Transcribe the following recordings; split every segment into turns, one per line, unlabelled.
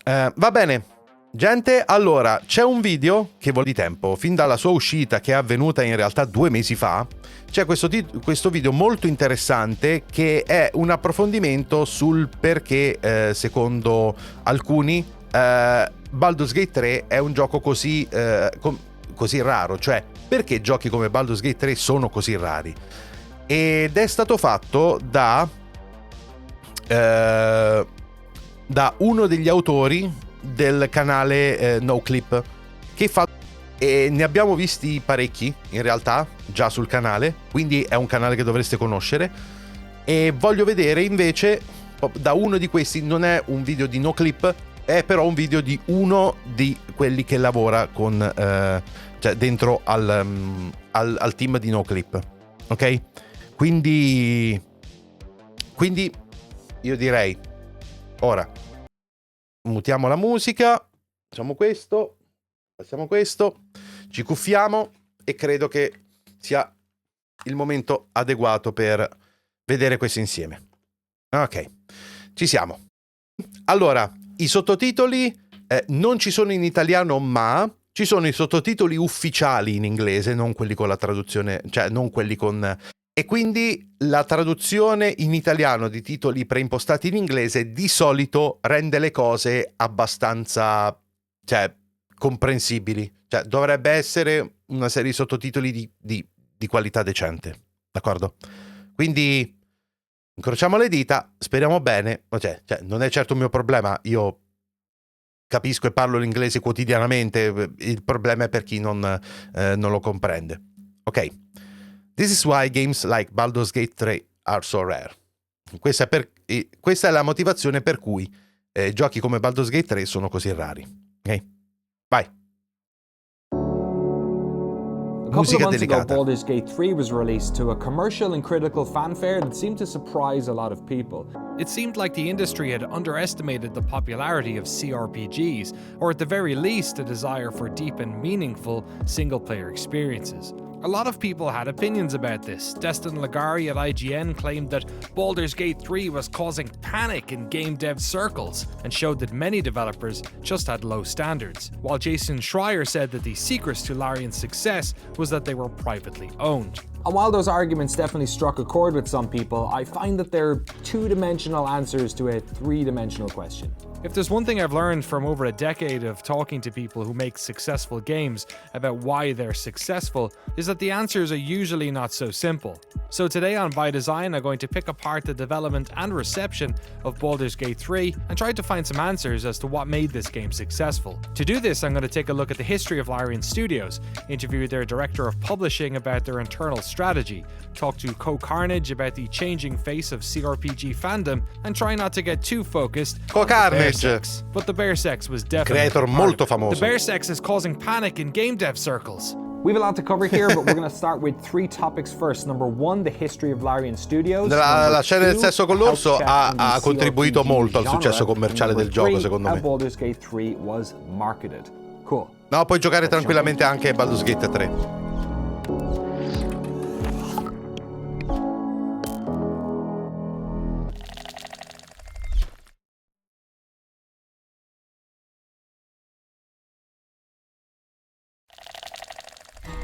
Va bene, gente, allora c'è un video che vuol di tempo, fin dalla sua uscita, che è avvenuta in realtà 2 mesi fa. C'è questo video molto interessante che è un approfondimento sul perché, secondo alcuni, Baldur's Gate 3 è un gioco così raro, cioè perché giochi come Baldur's Gate 3 sono così rari. Ed è stato fatto da uno degli autori del canale NoClip, che fa, e ne abbiamo visti parecchi in realtà già sul canale, quindi è un canale che dovreste conoscere. E voglio vedere invece da uno di questi, non è un video di NoClip, è però un video di uno di quelli che lavora con cioè dentro al team di NoClip, ok? Quindi io direi, ora mutiamo la musica, facciamo questo, passiamo questo, ci cuffiamo e credo che sia il momento adeguato per vedere questo insieme. Ok, ci siamo. Allora, i sottotitoli non ci sono in italiano, ma ci sono i sottotitoli ufficiali in inglese, non quelli con la traduzione, cioè non quelli con... E quindi la traduzione in italiano di titoli preimpostati in inglese di solito rende le cose abbastanza, cioè, comprensibili. Cioè, dovrebbe essere una serie di sottotitoli di qualità decente, d'accordo? Quindi incrociamo le dita, speriamo bene. Cioè, non è certo un mio problema, io capisco e parlo l'inglese quotidianamente, il problema è per chi non lo comprende. Ok. This is why games like Baldur's Gate 3 are so rare. Questa è la motivazione per cui giochi come Baldur's Gate 3 sono così rari. Ok? Vai.
A couple of months ago, Baldur's Gate 3 was released to a commercial and critical fanfare that seemed to surprise a lot of people.
It seemed like the industry had underestimated the popularity of CRPGs, or at the very least, a desire for deep and meaningful single-player experiences. A lot of people had opinions about this. Destin Lagari at IGN claimed that Baldur's Gate 3 was causing panic in game dev circles and showed that many developers just had low standards, while Jason Schreier said that the secret to Larian's success was that they were privately owned.
And while those arguments definitely struck a chord with some people, I find that they're two-dimensional answers to a three-dimensional question.
If there's one thing I've learned from over a decade of talking to people who make successful games about why they're successful, is that the answers are usually not so simple. So today on By Design, I'm going to pick apart the development and reception of Baldur's Gate 3 and try to find some answers as to what made this game successful. To do this, I'm going to take a look at the history of Larian Studios, interview their director of publishing about their internal strategy, talk to Co-Carnage about the changing face of CRPG fandom, and try not to get too focused on the bear sex. But the bear sex was definitely
creator molto famoso.
The bear sex is causing panic in game dev circles.
We have a lot to cover here, but we're going to start with 3 topics first. Number 1, the history of Larian Studios.
La scena del sesso con l'orso ha contribuito molto al successo commerciale del gioco, secondo me.
Baldur's Gate 3 was marketed. Cool.
No, puoi giocare tranquillamente anche Baldur's Gate 3.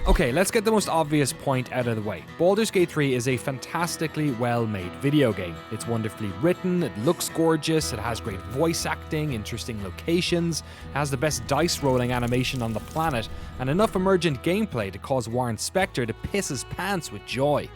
Okay, let's get the most obvious point out of the way. Baldur's Gate 3 is a fantastically well-made video game. It's wonderfully written, it looks gorgeous, it has great voice acting, interesting locations, it has the best dice rolling animation on the planet, and enough emergent gameplay to cause Warren Spector to piss his pants with joy.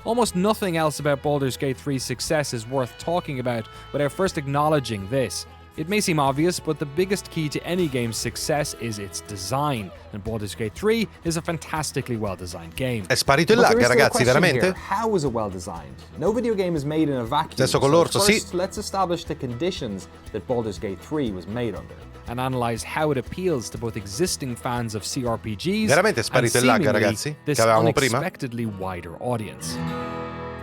Almost nothing else about Baldur's Gate 3's success is worth talking about without first acknowledging this. It may seem obvious, but the biggest key to any game's success is its design, and Baldur's Gate 3 is a fantastically well-designed game.
È sparito il lag, ragazzi, veramente?
How is it well-designed? No video game is made in a vacuum.
Adesso con l'orso, sì.
First, let's establish the conditions that Baldur's Gate 3 was made under,
and analyze how it appeals to both existing fans of CRPGs
veramente è sparito il lag, ragazzi, che avevamo prima?
Unexpectedly wider audience.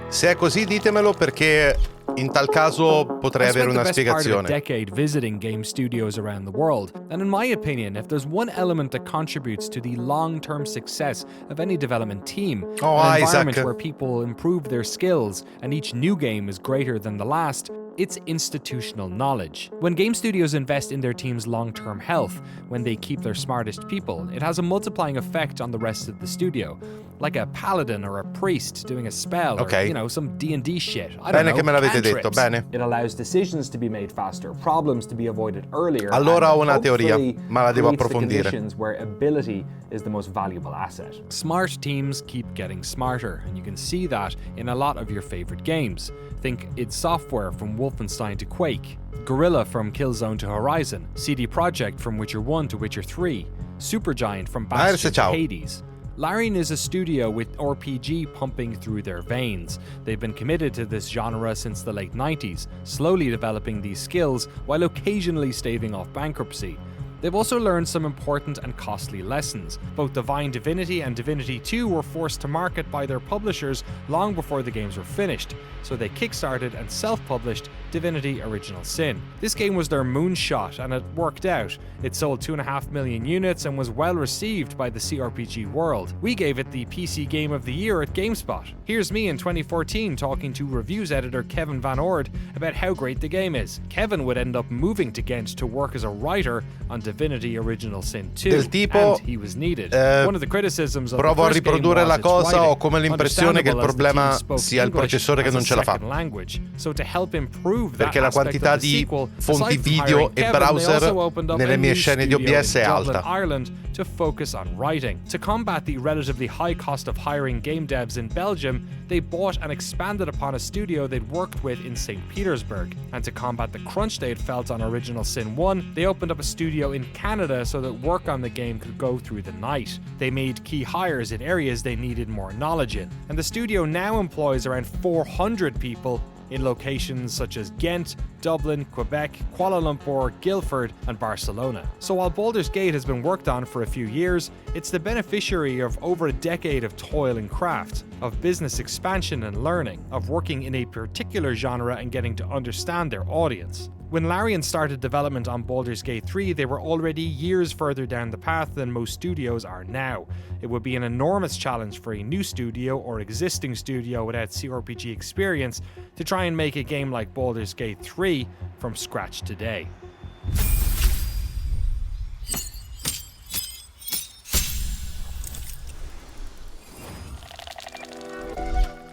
Se è così, ditemelo, perché in tal caso potrei avere una spiegazione.
I spent the best part of a decade visiting game studios around the world, and in my opinion, if there's one element that contributes to the long-term success of any development team, an environment where people improve their skills and each new game is greater than the last, It's institutional knowledge. When game studios invest in their team's long-term health, when they keep their smartest people, it has a multiplying effect on the rest of the studio. Like a paladin or a priest doing a spell, or, you know, some D&D shit. I don't know,
che me l'avete detto,
cantrips.
bene.
It allows decisions to be made faster, problems to be avoided earlier.
Allora ho una
and
teoria, ma la devo
creates the
approfondire.
conditions where ability is the most valuable asset.
Smart teams keep getting smarter, and you can see that in a lot of your favorite games. Think id Software from Wolfenstein to Quake, Guerrilla from Killzone to Horizon, CD Projekt from Witcher 1 to Witcher 3, Supergiant from Bastion to Hades. Larian is a studio with RPG pumping through their veins. They've been committed to this genre since the late 90s, slowly developing these skills while occasionally staving off bankruptcy. They've also learned some important and costly lessons. Both Divine Divinity and Divinity 2 were forced to market by their publishers long before the games were finished, so they kickstarted and self-published Divinity Original Sin. This game was their moonshot, and it worked out. It sold 2.5 million units and was well received by the CRPG world. We gave it the PC Game of the Year at GameSpot. Here's me in 2014 talking to reviews editor Kevin Van Ord about how great the game is. Kevin would end up moving to Ghent to work as a writer on Divinity Original Sin 2,
del tipo,
and he was needed. One of the criticisms of
provo a
the first game
riprodurre
was
la
its
cosa,
writing,
ho come l'impressione che il problema sia il processore che non ce la fa.
Language. So to help improve that
Perché la quantità di
sequel,
fonti video e browser nelle mie scene di OBS è alta.
Ireland to focus on writing. To combat the relatively high cost of hiring game devs in Belgium, they bought and expanded upon a studio they'd worked with in St. Petersburg. And to combat the crunch they'd felt on Original Sin 1, they opened up a studio in Canada so that work on the game could go through the night. They made key hires in areas they needed more knowledge in. And the studio now employs around 400 people in locations such as Ghent, Dublin, Quebec, Kuala Lumpur, Guildford, and Barcelona. So while Baldur's Gate has been worked on for a few years, it's the beneficiary of over a decade of toil and craft, of business expansion and learning, of working in a particular genre and getting to understand their audience. When Larian started development on Baldur's Gate 3, they were already years further down the path than most studios are now. It would be an enormous challenge for a new studio or existing studio without CRPG experience to try and make a game like Baldur's Gate 3 from scratch today.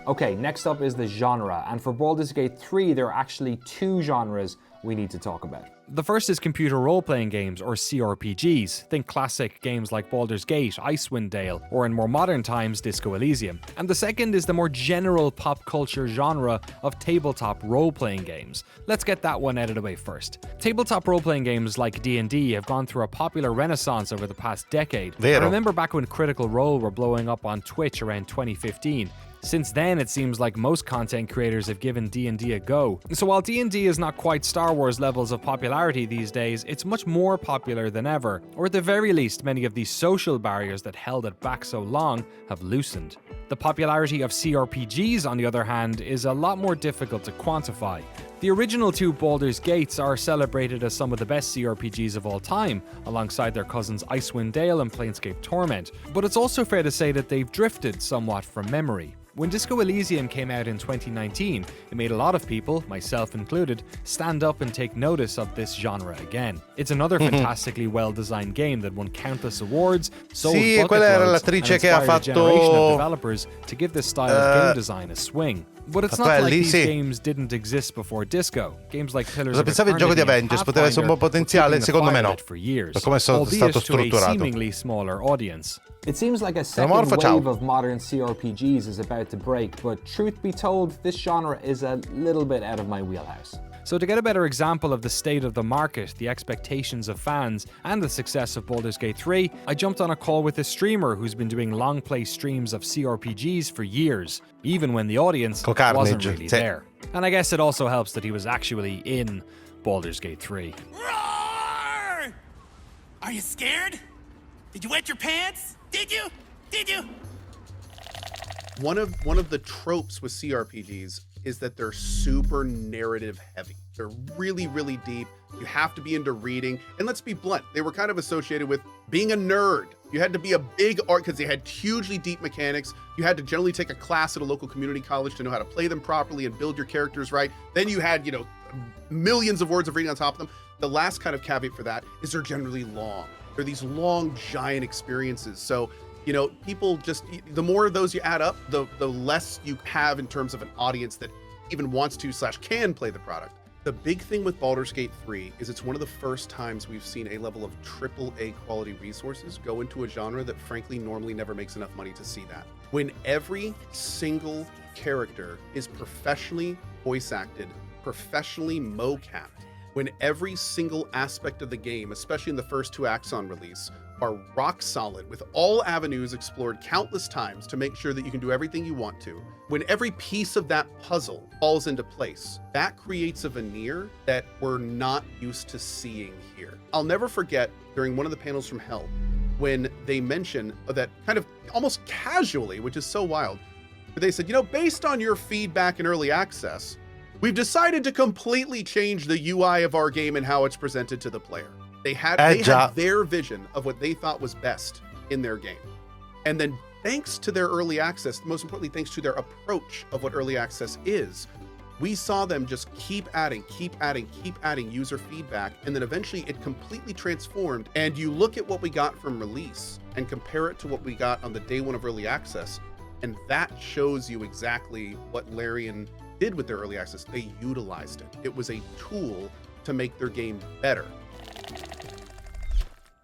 Okay, next up is the genre, and for Baldur's Gate 3, there are actually two genres we need to talk about.
The first is computer role-playing games, or CRPGs. Think classic games like Baldur's Gate, Icewind Dale, or in more modern times, Disco Elysium. And the second is the more general pop culture genre of tabletop role-playing games. Let's get that one out of the way first. Tabletop role-playing games like D&D have gone through a popular renaissance over the past decade. I remember back when Critical Role were blowing up on Twitch around 2015. Since then, it seems like most content creators have given D&D a go. So while D&D is not quite Star Wars levels of popularity these days, it's much more popular than ever. Or at the very least, many of these social barriers that held it back so long have loosened. The popularity of CRPGs, on the other hand, is a lot more difficult to quantify. The original two Baldur's Gates are celebrated as some of the best CRPGs of all time, alongside their cousins Icewind Dale and Planescape Torment. But it's also fair to say that they've drifted somewhat from memory. When Disco Elysium came out in 2019, it made a lot of people, myself included, stand up and take notice of this genre again. It's another fantastically well-designed game that won countless awards, sold bucket loads, and inspired a generation of developers to give this style of game design a swing. But it's not like these games didn't exist before Disco. Games like Pillars of
Pensavi il gioco di Avengers poteva essere un po' potenziale? Secondo me no.
For years,
per come è stato strutturato.
A seemingly smaller audience.
It seems like a second wave of modern CRPGs is about to break, but truth be told, this genre is a little bit out of my wheelhouse.
So to get a better example of the state of the market, the expectations of fans, and the success of Baldur's Gate 3, I jumped on a call with a streamer who's been doing long play streams of CRPGs for years, even when the audience wasn't really there. And I guess it also helps that he was actually in Baldur's Gate 3.
Roar! Are you scared? Did you wet your pants? Did you? Did you?
One of the tropes with CRPGs is that they're super narrative heavy. They're really, really deep. You have to be into reading. And let's be blunt, they were kind of associated with being a nerd. You had to be a big art because they had hugely deep mechanics. You had to generally take a class at a local community college to know how to play them properly and build your characters right. Then you had, millions of words of reading on top of them. The last kind of caveat for that is they're generally long. They're these long, giant experiences. So, you know, people just, the more of those you add up, the less you have in terms of an audience that even wants to / can play the product. The big thing with Baldur's Gate 3 is it's one of the first times we've seen a level of AAA quality resources go into a genre that frankly normally never makes enough money to see that. When every single character is professionally voice acted, professionally mocapped, when every single aspect of the game, especially in the first 2 Axon release, are rock solid with all avenues explored countless times to make sure that you can do everything you want to, when every piece of that puzzle falls into place, that creates a veneer that we're not used to seeing here. I'll never forget during one of the panels from Hell, when they mention that kind of almost casually, which is so wild, but they said, you know, based on your feedback in early access, we've decided to completely change the UI of our game and how it's presented to the player. They had their vision of what they thought was best in their game. And then thanks to their early access, most importantly, thanks to their approach of what early access is, we saw them just keep adding user feedback. And then eventually it completely transformed. And you look at what we got from release and compare it to what we got on the day 1 of early access. And that shows you exactly what Larian did with their early access. They utilized it. It was a tool to make their game better.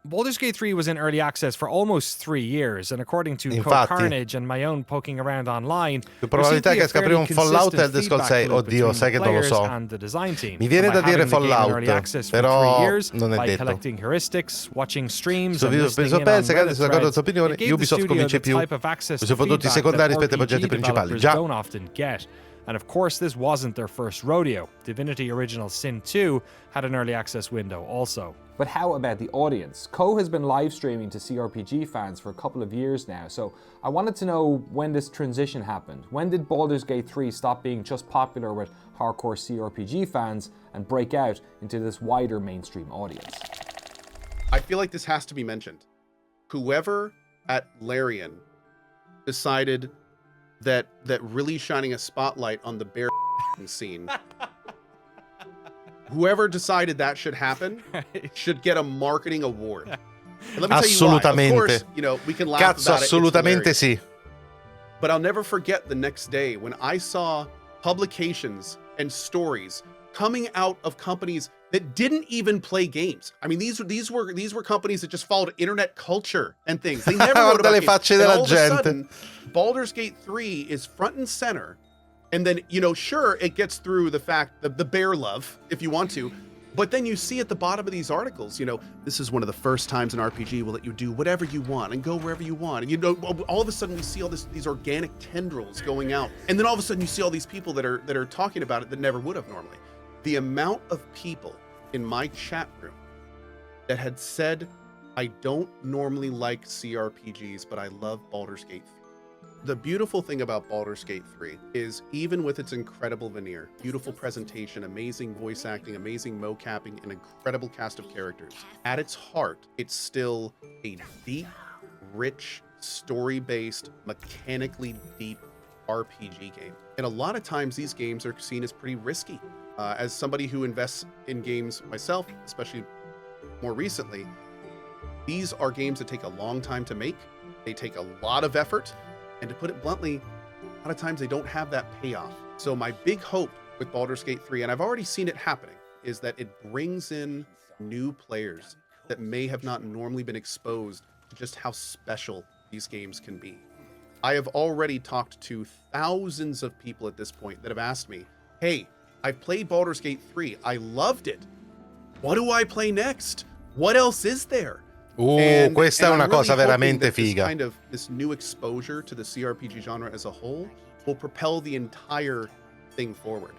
Baldur's Gate 3 was in early access for almost 3 years, and according to
Infatti,
Carnage and my own poking around online,
più probabilità che esca prima un Fallout e Elder Scrolls 6. Oddio, sai che non lo so. Mi viene da dire Fallout, però non è detto. Penso pensa che adesso d'accordo con la tua opinione, Ubisoft convince più. Sono fottuti secondari rispetto ai progetti principali. Già.
And of course, this wasn't their first rodeo. Divinity Original Sin 2 had an early access window also.
But how about the audience? Co has been live streaming to CRPG fans for a couple of years now, so I wanted to know when this transition happened. When did Baldur's Gate 3 stop being just popular with hardcore CRPG fans and break out into this wider mainstream audience?
I feel like this has to be mentioned. Whoever at Larian decided that really shining a spotlight on the bear scene, whoever decided that should happen should get a marketing award. And let me tell you why. Of course, you know, we can laugh
Cazzo,
about
assolutamente sì.
But I'll never forget the next day when I saw publications and stories coming out of companies that didn't even play games. I mean, these were companies that just followed internet culture and things. They never wrote about games. And all of a sudden, Baldur's Gate 3 is front and center. And then, you know, sure, it gets through the fact that the bear love, if you want to, but then you see at the bottom of these articles, you know, this is one of the first times in RPG we'll let you do whatever you want and go wherever you want. And, you know, all of a sudden we see all these organic tendrils going out. And then all of a sudden you see all these people that are talking about it that never would have normally. The amount of people in my chat room that had said, I don't normally like CRPGs, but I love Baldur's Gate 3. The beautiful thing about Baldur's Gate 3 is even with its incredible veneer, beautiful presentation, amazing voice acting, amazing mocapping, an incredible cast of characters, at its heart, it's still a deep, rich, story-based, mechanically deep RPG game. And a lot of times these games are seen as pretty risky. As somebody who invests in games myself, especially more recently, these are games that take a long time to make. They take a lot of effort. And to put it bluntly, a lot of times they don't have that payoff. So my big hope with Baldur's Gate 3, and I've already seen it happening, is that it brings in new players that may have not normally been exposed to just how special these games can be. I have already talked to thousands of people at this point that have asked me, hey, I've played Baldur's Gate 3. I loved it. What do I play next? What else is there?
Questa è una cosa veramente figa.
This new exposure to the CRPG genre as a whole will propel the entire thing forward.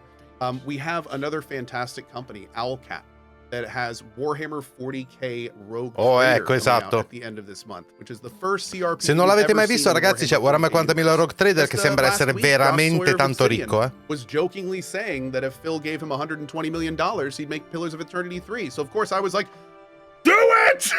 We have another fantastic company, Owlcat, that has Warhammer 40k Rogue Trader out at the end of this month, which is the first CRPG.
Se non l'avete mai visto, ragazzi, c'è Warhammer 40.000 Rogue Trader che sembra essere veramente tanto ricco,
was jokingly saying that if Phil gave him $120 million, he'd make Pillars of Eternity 3. So of course I was like, do it!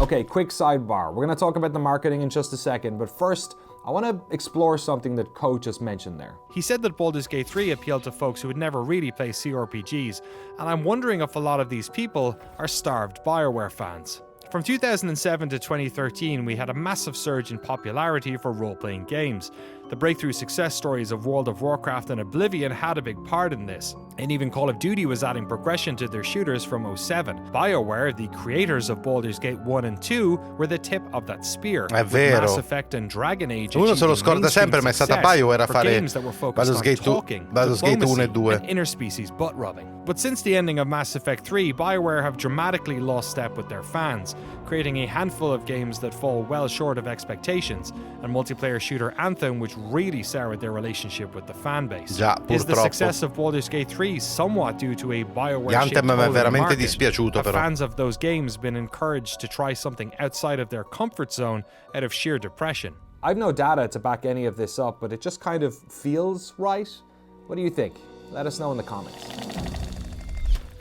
Okay, quick sidebar. We're going to talk about the marketing in just a second, but first, I want to explore something that Ko just mentioned there.
He said that Baldur's Gate 3 appealed to folks who had never really played CRPGs, and I'm wondering if a lot of these people are starved BioWare fans. From 2007 to 2013, we had a massive surge in popularity for role-playing games. The breakthrough success stories of World of Warcraft and Oblivion had a big part in this, and even Call of Duty was adding progression to their shooters from 2007. BioWare, the creators of Baldur's Gate 1 and 2, were the tip of that spear.
È vero.
Mass Effect and Dragon Age
Uno se lo scorda sempre, ma è stata BioWare a fare Baldur's Gate 1 e 2.
And interspecies butt rubbing. But since the ending of Mass Effect 3, BioWare have dramatically lost step with their fans, creating a handful of games that fall well short of expectations, and multiplayer shooter Anthem, which really soured their relationship with the fan base.
Già,
Is the
purtroppo.
success of Baldur's Gate 3 somewhat due to a BioWare
Anthem mi è veramente dispiaciuto,
Have
però.
fans of those games been encouraged to try something outside of their comfort zone out of sheer depression?
I've no data to back any of this up, but it just kind of feels right. What do you think? Let us know in the comments.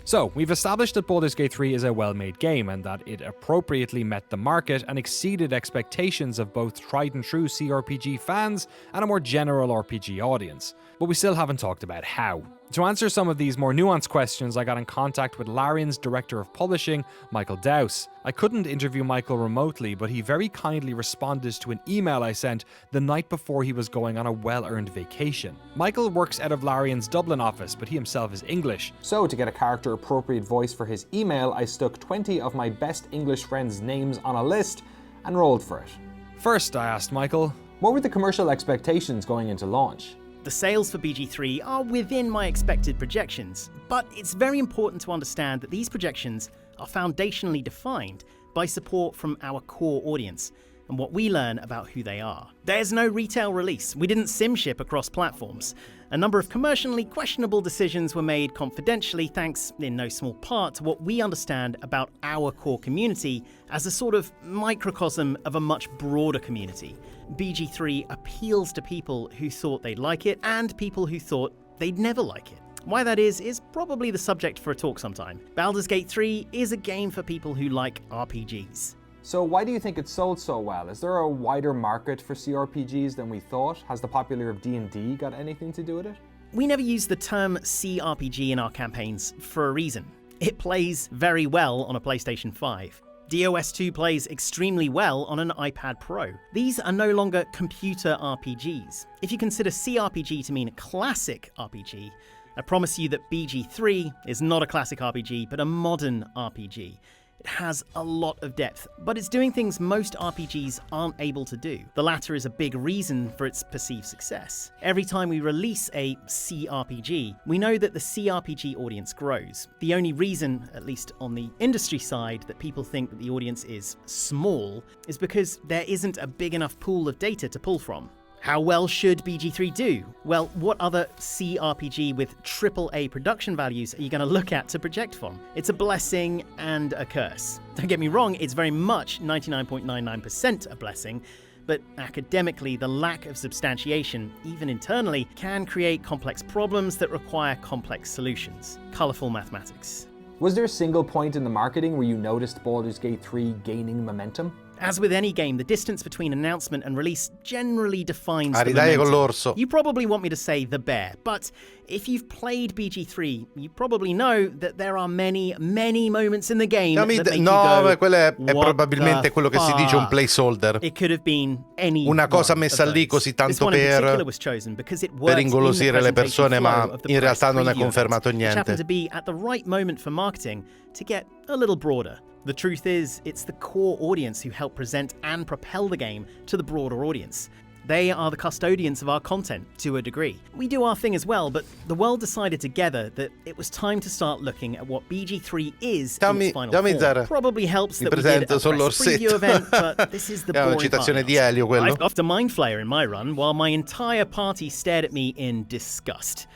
So, we've established that Baldur's Gate 3 is a well-made game and that it appropriately met the market and exceeded expectations of both tried and true CRPG fans and a more general RPG audience. But we still haven't talked about how. To answer some of these more nuanced questions, I got in contact with Larian's director of publishing, Michael Dowse. I couldn't interview Michael remotely, but he very kindly responded to an email I sent the night before he was going on a well-earned vacation. Michael works out of Larian's Dublin office, but he himself is English.
So, to get a character-appropriate voice for his email, I stuck 20 of my best English friends' names on a list and rolled for it.
First, I asked Michael,
What were the commercial expectations going into launch?
The sales for BG3 are within my expected projections, but it's very important to understand that these projections are foundationally defined by support from our core audience and what we learn about who they are. There's no retail release. We didn't sim ship across platforms. A number of commercially questionable decisions were made confidentially thanks, in no small part, to what we understand about our core community as a sort of microcosm of a much broader community. BG3 appeals to people who thought they'd like it and people who thought they'd never like it. Why that is probably the subject for a talk sometime. Baldur's Gate 3 is a game for people who like RPGs.
So why do you think it sold so well? Is there a wider market for CRPGs than we thought? Has the popularity of D&D got anything to do with it?
We never use the term CRPG in our campaigns for a reason. It plays very well on a PlayStation 5. DOS 2 plays extremely well on an iPad Pro. These are no longer computer RPGs. If you consider CRPG to mean classic RPG, I promise you that BG3 is not a classic RPG, but a modern RPG. It has a lot of depth, but it's doing things most RPGs aren't able to do. The latter is a big reason for its perceived success. Every time we release a CRPG, we know that the CRPG audience grows. The only reason, at least on the industry side, that people think that the audience is small is because there isn't a big enough pool of data to pull from. How well should BG3 do? Well, what other CRPG with AAA production values are you going to look at to project from? It's a blessing and a curse. Don't get me wrong, it's very much 99.99% a blessing, but academically, the lack of substantiation, even internally, can create complex problems that require complex solutions. Colourful mathematics.
Was there a single point in the marketing where you noticed Baldur's Gate 3 gaining momentum?
As with any game, the distance between announcement and release generally defines the
Aridai con
momentum.
l'orso.
You probably want me to say the bear, but if you've played BG3, you probably know that there are many, many moments in the game that make you go,
quello è
"What
probabilmente
the
quello che si dice un
fuck?"
placeholder.
It could have been any
Una cosa
one
messa
of
lì
those.
così
This
tanto
one in
per
particular was chosen because it worked in the
ingolosire le
presentation
persone, ma
flow of the
in
press
realtà non ha
preview
confermato
event, which happened to
niente.
be at the right moment for marketing to get a little broader. The truth is, it's the core audience who help present and propel the game to the broader audience. They are the custodians of our content, to a degree. We do our thing as well, but the world decided together that it was time to start looking at what BG3 is in its final form.
Zara.
Probably helps
Mi
that we did a
presento, sono
press preview
l'orsetto.
event, but this is the
È una
boring part.
citazione di Elio, quello.
I've got a mind flayer in my run, while my entire party stared at me in disgust.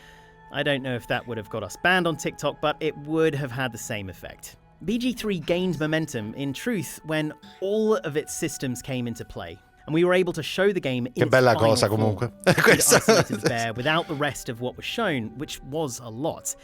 I don't know if that would have got us banned on TikTok, but it would have had the same effect. BG3 gained momentum, in truth, when all of its systems came into play, and we were able to show the game in
Che
its
bella
final
cosa
form.
comunque.
We'd
Questa-
isolated the bear without the rest of what was shown, which was a lot.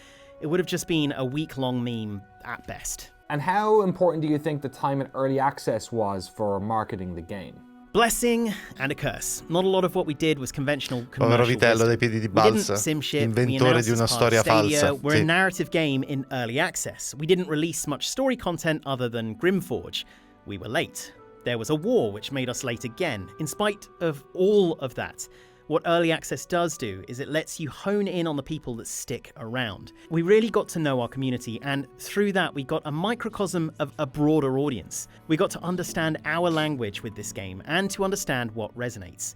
It would have just been a week-long meme at best.
And how important do you think the time in early access was for marketing the game?
Blessing and a curse. Not a lot of what we did was conventional
Povero
commercial
vitello
wisdom.
dei piedi di
We didn't
balsa,
sim ship, we
inventore
announced
di una
as part of
storia
Stadia,
falsa.
We're
Sì.
a narrative game in early access. We didn't release much story content other than Grimforge. We were late. There was a war which made us late again. In spite of all of that, what early access does do is it lets you hone in on the people that stick around. We really got to know our community, and through that we got a microcosm of a broader audience. We got to understand our language with this game and to understand what resonates.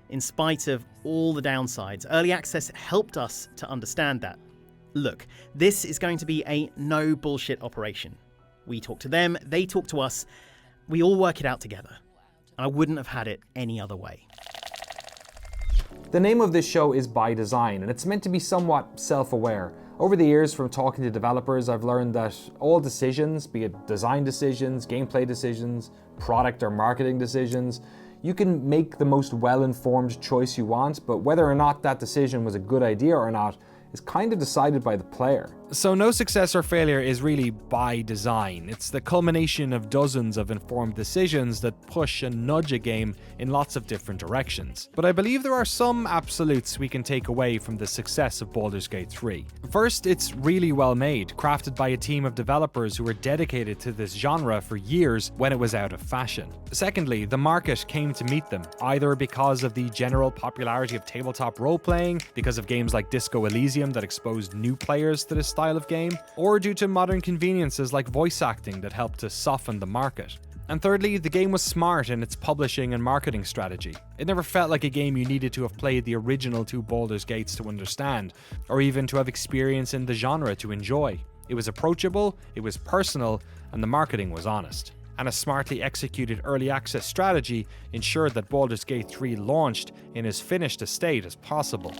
In spite of all the downsides, early access helped us to understand that. Look, this is going to be a no bullshit operation. We talk to them, they talk to us, we all work it out together. I wouldn't have had it any other way.
The name of this show is By Design, and it's meant to be somewhat self-aware. Over the years, from talking to developers, I've learned that all decisions, be it design decisions, gameplay decisions, product or marketing decisions, you can make the most well-informed choice you want, but whether or not that decision was a good idea or not is kind of decided by the player.
So no success or failure is really by design. It's the culmination of dozens of informed decisions that push and nudge a game in lots of different directions. But I believe there are some absolutes we can take away from the success of Baldur's Gate 3. First, it's really well made, crafted by a team of developers who were dedicated to this genre for years when it was out of fashion. Secondly, the market came to meet them, either because of the general popularity of tabletop role-playing, because of games like Disco Elysium that exposed new players to this style of game, or due to modern conveniences like voice acting that helped to soften the market. And thirdly, the game was smart in its publishing and marketing strategy. It never felt like a game you needed to have played the original two Baldur's Gates to understand, or even to have experience in the genre to enjoy. It was approachable, it was personal, and the marketing was honest. And a smartly executed early access strategy ensured that Baldur's Gate 3 launched in as finished a state as possible.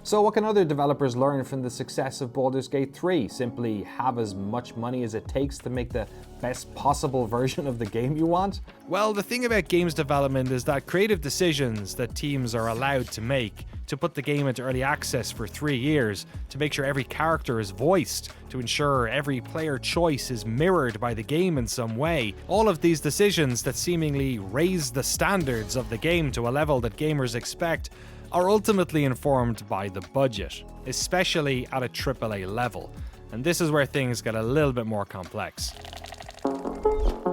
So what can other developers learn from the success of Baldur's Gate 3? Simply have as much money as it takes to make the best possible version of the game you want?
Well, the thing about games development is that creative decisions that teams are allowed to make, to put the game into early access for 3 years, to make sure every character is voiced, to ensure every player choice is mirrored by the game in some way, all of these decisions that seemingly raise the standards of the game to a level that gamers expect are ultimately informed by the budget, especially at a AAA level. And this is where things get a little bit more complex.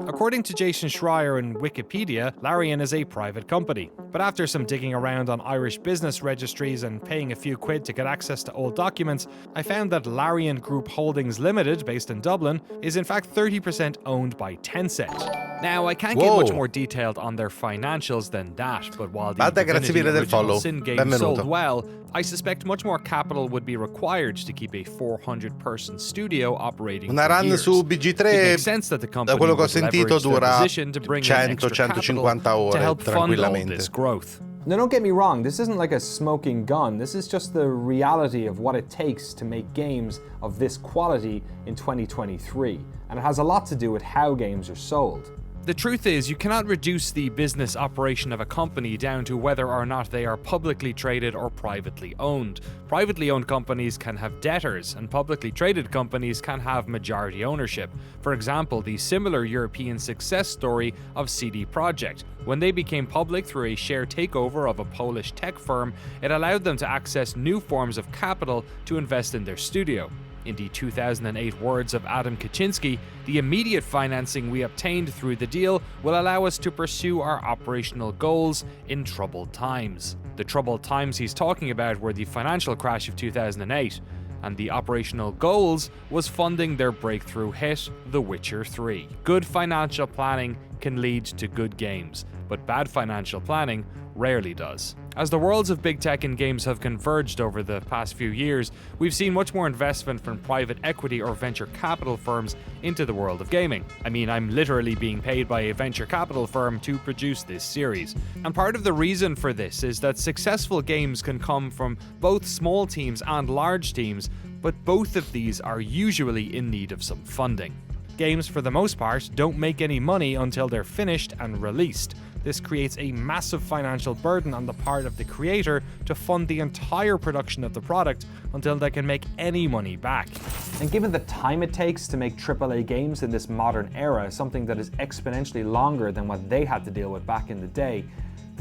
According to Jason Schreier in Wikipedia, Larian is a private company. But after some digging around on Irish business registries and paying a few quid to get access to old documents, I found that Larian Group Holdings Limited, based in Dublin, is in fact 30% owned by Tencent. Now, I can't get much more detailed on their financials than that, but while the Divinity original Sin game sold well, I suspect much more capital would be required to keep a 400-person studio operating
Una
for
run
years.
su BG3,
It makes sense that the company
da quello che ho
would
sentito,
leverage their
dura
position to bring in extra capital
100-150 ore
to help fund all
tranquillamente.
this growth.
Now don't get me wrong, this isn't like a smoking gun, this is just the reality of what it takes to make games of this quality in 2023, and it has a lot to do with how games are sold.
The truth is, you cannot reduce the business operation of a company down to whether or not they are publicly traded or privately owned. Privately owned companies can have debtors, and publicly traded companies can have majority ownership. For example, the similar European success story of CD Projekt. When they became public through a share takeover of a Polish tech firm, it allowed them to access new forms of capital to invest in their studio. In the 2008 words of Adam Kaczynski, the immediate financing we obtained through the deal will allow us to pursue our operational goals in troubled times. The troubled times he's talking about were the financial crash of 2008, and the operational goals was funding their breakthrough hit, The Witcher 3. Good financial planning can lead to good games, but bad financial planning rarely does. As the worlds of big tech and games have converged over the past few years, we've seen much more investment from private equity or venture capital firms into the world of gaming. I mean, I'm literally being paid by a venture capital firm to produce this series. And part of the reason for this is that successful games can come from both small teams and large teams, but both of these are usually in need of some funding. Games, for the most part, don't make any money until they're finished and released. this creates a massive financial burden on the part of the creator to fund the entire production of the product until they can make any money back.
And given the time it takes to make AAA games in this modern era, something that is exponentially longer than what they had to deal with back in the day,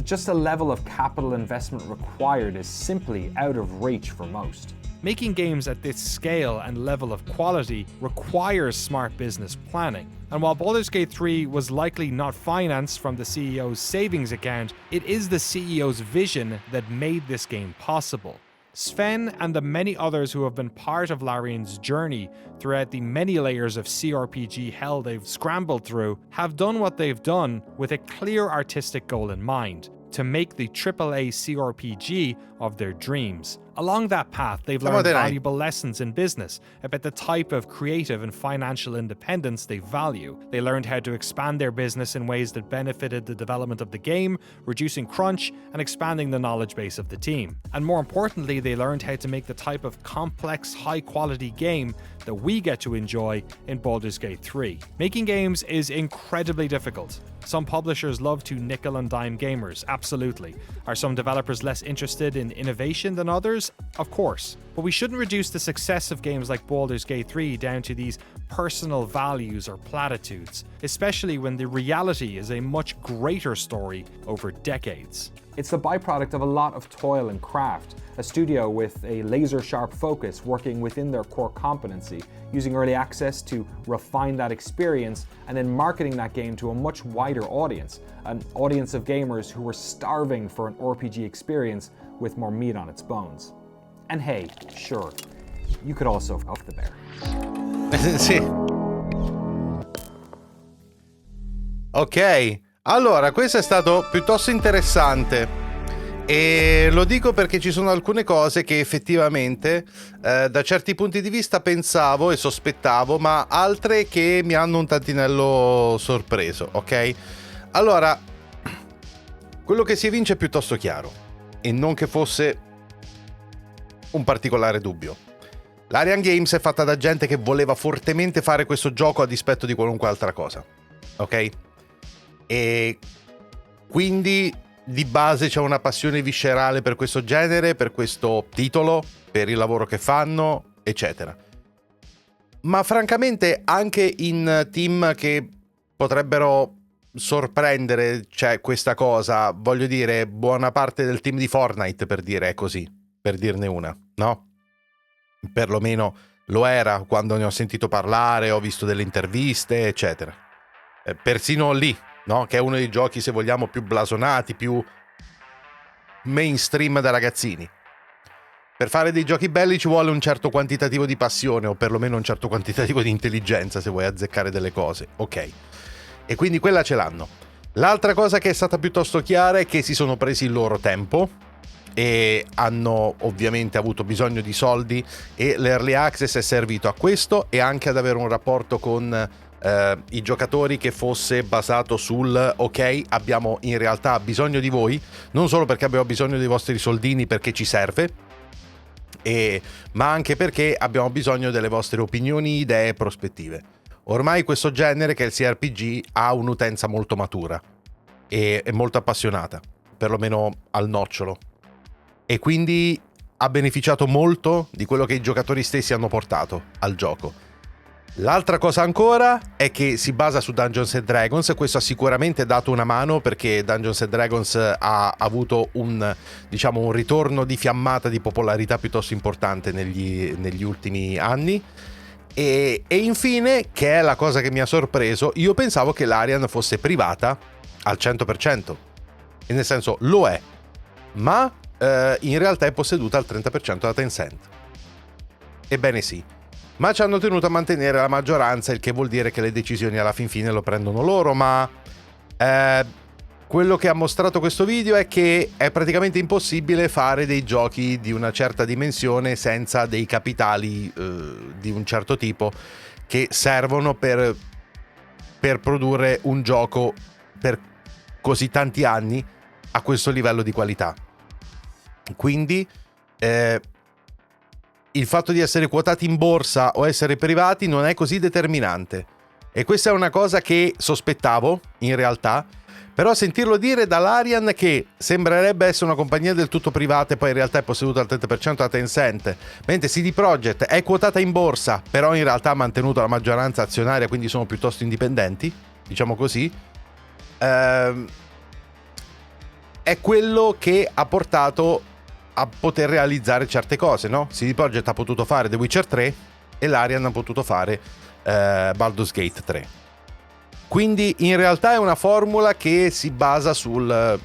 just the level of capital investment required is simply out of reach for most.
Making games at this scale and level of quality requires smart business planning. And while Baldur's Gate 3 was likely not financed from the CEO's savings account, it is the CEO's vision that made this game possible. Sven and the many others who have been part of Larian's journey throughout the many layers of CRPG hell they've scrambled through have done what they've done with a clear artistic goal in mind: to make the AAA CRPG of their dreams. Along that path, they've learned valuable lessons in business about the type of creative and financial independence they value. They learned how to expand their business in ways that benefited the development of the game, reducing crunch and expanding the knowledge base of the team. And more importantly, they learned how to make the type of complex, high-quality game that we get to enjoy in Baldur's Gate 3. Making games is incredibly difficult. Some publishers love to nickel and dime gamers, absolutely. Are some developers less interested in innovation than others? Of course. But we shouldn't reduce the success of games like Baldur's Gate 3 down to these personal values or platitudes, especially when the reality is a much greater story over decades.
It's the byproduct of a lot of toil and craft, a studio with a laser-sharp focus working within their core competency, using early access to refine that experience and then marketing that game to a much wider audience, an audience of gamers who were starving for an RPG experience with more meat on its bones. And hey, sure, you could also fuck the bear.
Sì. Ok, allora questo è stato piuttosto interessante e lo dico perché ci sono alcune cose che effettivamente da certi punti di vista pensavo e sospettavo, ma altre che mi hanno un tantinello sorpreso, ok? Allora, quello che si evince è piuttosto chiaro e non che fosse un particolare dubbio. Larian Games è fatta da gente che voleva fortemente fare questo gioco a dispetto di qualunque altra cosa, ok? E quindi di base c'è una passione viscerale per questo genere, per questo titolo, per il lavoro che fanno, eccetera. Ma francamente anche in team che potrebbero sorprendere c'è questa cosa, voglio dire, buona parte del team di Fortnite, per dire, è così, per dirne una, no? Perlomeno lo era quando ne ho sentito parlare, ho visto delle interviste, eccetera. Persino lì, no? Che è uno dei giochi, se vogliamo, più blasonati, più mainstream da ragazzini. Per fare dei giochi belli ci vuole un certo quantitativo di passione, o perlomeno un certo quantitativo di intelligenza, se vuoi azzeccare delle cose, ok. E quindi quella ce l'hanno. L'altra cosa che è stata piuttosto chiara è che si sono presi il loro tempo e hanno ovviamente avuto bisogno di soldi, e l'early access è servito a questo e anche ad avere un rapporto con i giocatori che fosse basato sul ok, abbiamo in realtà bisogno di voi, non solo perché abbiamo bisogno dei vostri soldini perché ci serve, ma anche perché abbiamo bisogno delle vostre opinioni, idee e prospettive. Ormai questo genere, che è il CRPG, ha un'utenza molto matura e molto appassionata, perlomeno al nocciolo, e quindi ha beneficiato molto di quello che i giocatori stessi hanno portato al gioco. L'altra cosa ancora è che si basa su Dungeons & Dragons, e questo ha sicuramente dato una mano, perché Dungeons & Dragons ha avuto un ritorno di fiammata di popolarità piuttosto importante negli ultimi anni. E infine, che è la cosa che mi ha sorpreso, io pensavo che Larian fosse privata al 100%, e nel senso lo è, ma in realtà è posseduta al 30% da Tencent. Ebbene sì, ma ci hanno tenuto a mantenere la maggioranza, il che vuol dire che le decisioni alla fin fine lo prendono loro. Ma quello che ha mostrato questo video è che è praticamente impossibile fare dei giochi di una certa dimensione senza dei capitali di un certo tipo che servono per produrre un gioco per così tanti anni a questo livello di qualità. Quindi il fatto di essere quotati in borsa o essere privati non è così determinante, e questa è una cosa che sospettavo in realtà, Però sentirlo dire dall'Arian che sembrerebbe essere una compagnia del tutto privata e poi in realtà è posseduta al 30% da Tencent, mentre CD Projekt è quotata in borsa, però in realtà ha mantenuto la maggioranza azionaria, quindi sono piuttosto indipendenti, diciamo così, è quello che ha portato a poter realizzare certe cose, no? CD Projekt ha potuto fare The Witcher 3 e l'Arian ha potuto fare Baldur's Gate 3. Quindi in realtà è una formula che si basa sul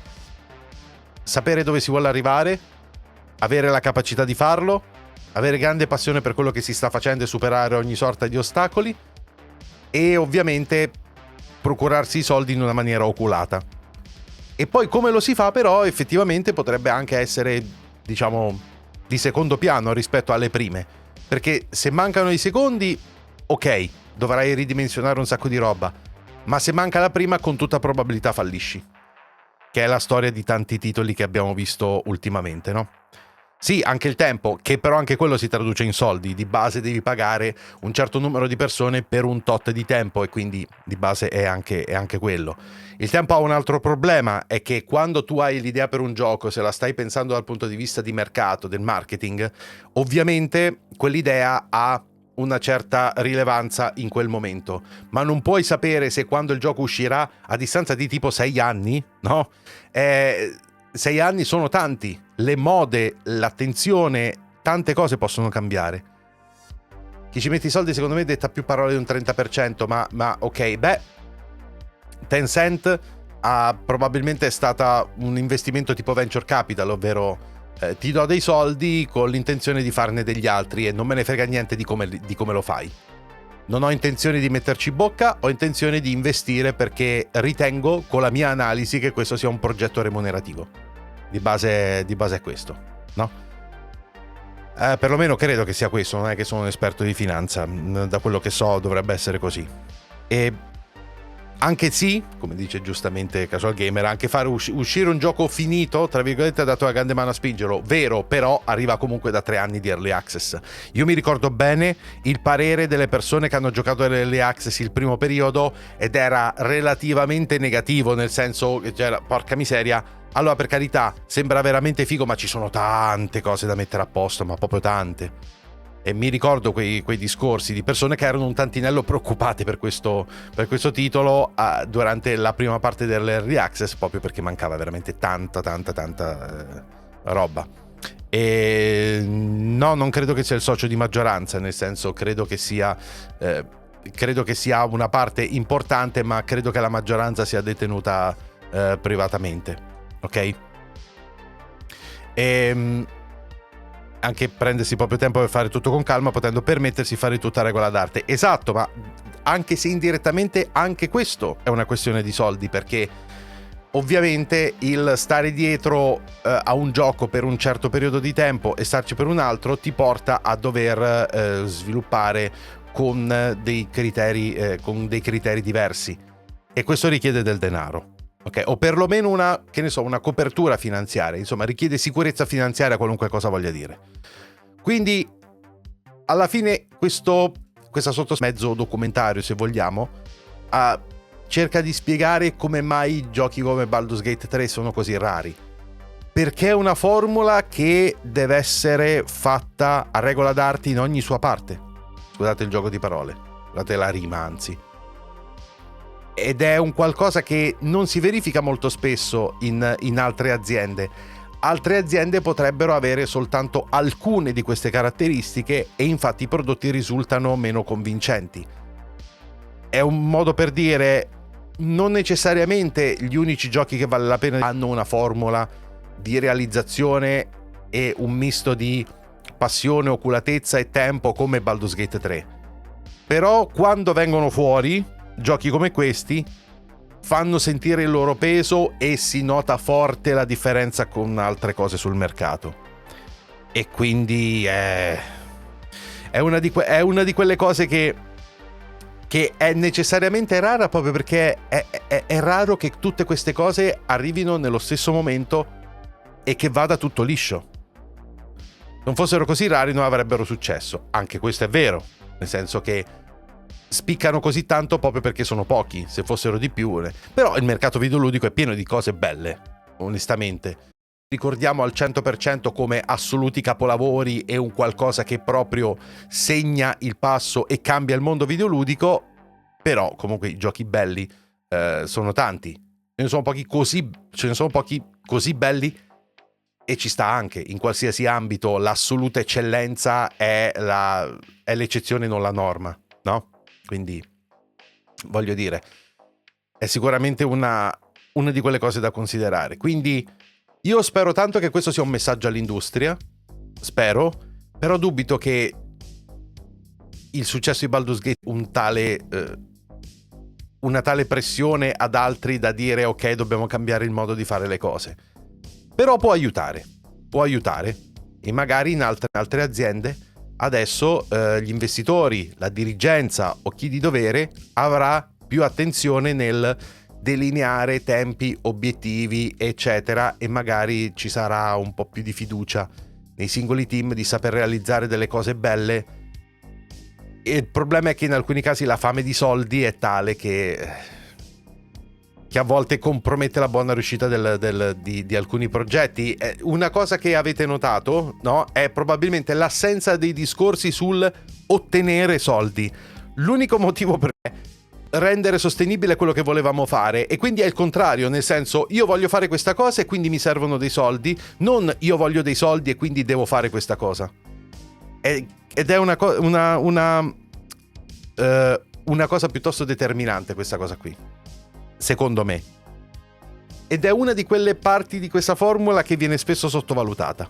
sapere dove si vuole arrivare, avere la capacità di farlo, avere grande passione per quello che si sta facendo e superare ogni sorta di ostacoli, e ovviamente procurarsi i soldi in una maniera oculata. E poi come lo si fa però effettivamente potrebbe anche essere, diciamo, di secondo piano rispetto alle prime, perché se mancano i secondi, ok, dovrai ridimensionare un sacco di roba, ma se manca la prima con tutta probabilità fallisci, che è la storia di tanti titoli che abbiamo visto ultimamente, no? Sì, anche il tempo, che però anche quello si traduce in soldi. Di base devi pagare un certo numero di persone per un tot di tempo, e quindi di base è anche quello. Il tempo ha un altro problema, è che quando tu hai l'idea per un gioco, se la stai pensando dal punto di vista di mercato, del marketing, ovviamente quell'idea ha una certa rilevanza in quel momento, ma non puoi sapere se quando il gioco uscirà a distanza di tipo 6 anni, no? 6 anni sono tanti, le mode, l'attenzione, tante cose possono cambiare. Chi ci mette i soldi secondo me detta più parole di un 30%, ma ok, beh, Tencent probabilmente è stata un investimento tipo venture capital, ovvero ti do dei soldi con l'intenzione di farne degli altri e non me ne frega niente di come lo fai. Non ho intenzione di metterci bocca, ho intenzione di investire perché ritengo con la mia analisi che questo sia un progetto remunerativo. Di base è questo, no? Perlomeno credo che sia questo, non è che sono un esperto di finanza, da quello che so dovrebbe essere così. E anche sì, come dice giustamente Casual Gamer, anche fare uscire un gioco finito, tra virgolette, ha dato una grande mano a spingerlo, vero, però arriva comunque da 3 anni di Early Access. Io mi ricordo bene il parere delle persone che hanno giocato all'Early Access il primo periodo ed era relativamente negativo, nel senso che c'era, porca miseria, allora per carità, sembra veramente figo, ma ci sono tante cose da mettere a posto, ma proprio tante. E mi ricordo quei discorsi di persone che erano un tantinello preoccupate per questo titolo durante la prima parte dell'Early Access, proprio perché mancava veramente tanta roba. E no, non credo che sia il socio di maggioranza, nel senso credo che sia una parte importante, ma credo che la maggioranza sia detenuta privatamente, ok? Anche prendersi proprio tempo per fare tutto con calma, potendo permettersi di fare tutta a regola d'arte. Esatto, ma anche se indirettamente anche questo è una questione di soldi, perché ovviamente il stare dietro a un gioco per un certo periodo di tempo e starci per un altro ti porta a dover sviluppare con dei criteri diversi, e questo richiede del denaro. Okay, o perlomeno una copertura finanziaria, insomma richiede sicurezza finanziaria, qualunque cosa voglia dire. Quindi alla fine questa sottomezzo documentario, se vogliamo, cerca di spiegare come mai giochi come Baldur's Gate 3 sono così rari, perché è una formula che deve essere fatta a regola d'arte in ogni sua parte. Scusate il gioco di parole, scusate la rima, anzi. Ed è un qualcosa che non si verifica molto spesso in altre aziende. Altre aziende potrebbero avere soltanto alcune di queste caratteristiche e infatti i prodotti risultano meno convincenti. È un modo per dire, non necessariamente gli unici giochi che vale la pena hanno una formula di realizzazione e un misto di passione, oculatezza e tempo come Baldur's Gate 3. Però quando vengono fuori giochi come questi fanno sentire il loro peso e si nota forte la differenza con altre cose sul mercato, e quindi è una di quelle cose che è necessariamente rara, proprio perché è raro che tutte queste cose arrivino nello stesso momento e che vada tutto liscio. Non fossero così rari non avrebbero successo. Anche questo è vero, nel senso che spiccano così tanto proprio perché sono pochi. Se fossero di più, però il mercato videoludico è pieno di cose belle, onestamente. Ricordiamo al 100% come assoluti capolavori e un qualcosa che proprio segna il passo e cambia il mondo videoludico, però comunque i giochi belli sono tanti. Ce ne sono pochi così belli, e ci sta anche. In qualsiasi ambito l'assoluta eccellenza è l'eccezione, non la norma, no? Quindi, voglio dire, è sicuramente una di quelle cose da considerare. Quindi io spero tanto che questo sia un messaggio all'industria, spero, però dubito che il successo di Baldur's Gate una tale pressione ad altri da dire ok, dobbiamo cambiare il modo di fare le cose. Però può aiutare, e magari in altre aziende adesso gli investitori, la dirigenza o chi di dovere avrà più attenzione nel delineare tempi, obiettivi, eccetera, e magari ci sarà un po' più di fiducia nei singoli team di saper realizzare delle cose belle. E il problema è che in alcuni casi la fame di soldi è tale che a volte compromette la buona riuscita di alcuni progetti. Una cosa che avete notato, no? È probabilmente l'assenza dei discorsi sul ottenere soldi. L'unico motivo per rendere sostenibile quello che volevamo fare, e quindi è il contrario, nel senso io voglio fare questa cosa e quindi mi servono dei soldi, non io voglio dei soldi e quindi devo fare questa cosa. Ed è una cosa piuttosto determinante questa cosa qui, secondo me, ed è una di quelle parti di questa formula che viene spesso sottovalutata,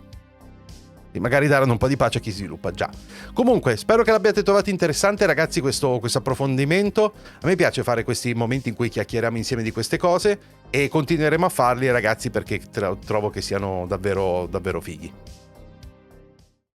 e magari daranno un po' di pace a chi sviluppa già. Comunque spero che l'abbiate trovato interessante, ragazzi, questo approfondimento. A me piace fare questi momenti in cui chiacchieriamo insieme di queste cose, e continueremo a farli, ragazzi, perché trovo che siano davvero davvero fighi.